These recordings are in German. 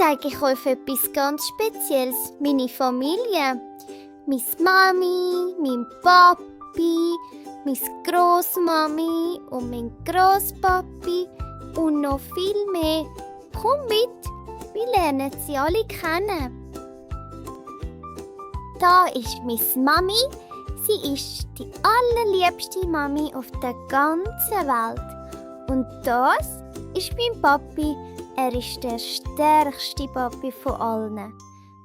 zeige ich euch etwas ganz Spezielles. Meine Familie. Meine Mami, mein Papi, meine Grossmami und mein Grosspapi und noch viel mehr. Komm mit, wir lernen sie alle kennen. Da ist meine Mami. Sie ist die allerliebste Mami auf der ganzen Welt. Und das ist mein Papi. Er ist der stärkste Papi von allen.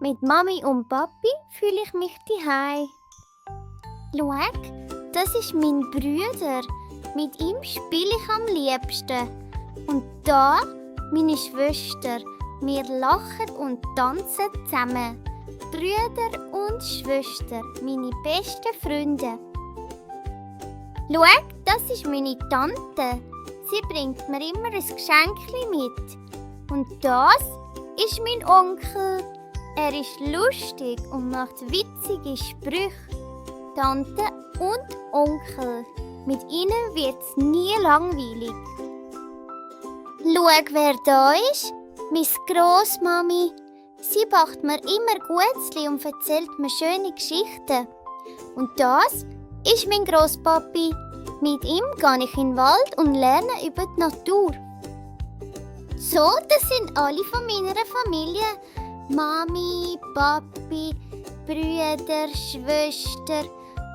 Mit Mami und Papi fühle ich mich daheim. Schau, das ist mein Bruder. Mit ihm spiele ich am liebsten. Und da meine Schwester. Wir lachen und tanzen zusammen. Brüder und Schwester, meine besten Freunde. Schau, das ist meine Tante. Sie bringt mir immer ein Geschenkli mit. Und das ist mein Onkel. Er ist lustig und macht witzige Sprüche. Tante und Onkel. Mit ihnen wird's nie langweilig. Schau, wer da ist. Meine Grossmami. Sie backt mir immer Guetzli und erzählt mir schöne Geschichten. Und das ist mein Grosspapi. Mit ihm gehe ich in den Wald und lerne über die Natur. So, das sind alle von meiner Familie. Mami, Papi, Brüder, Schwester,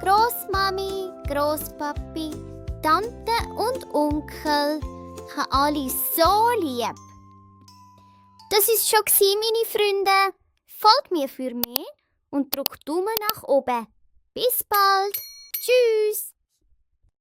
Grossmami, Grosspapi, Tante und Onkel. Ich habe alle so lieb. Das ist schon meine Freunde. Folgt mir für mehr und drückt Daumen nach oben. Bis bald. Tschüss.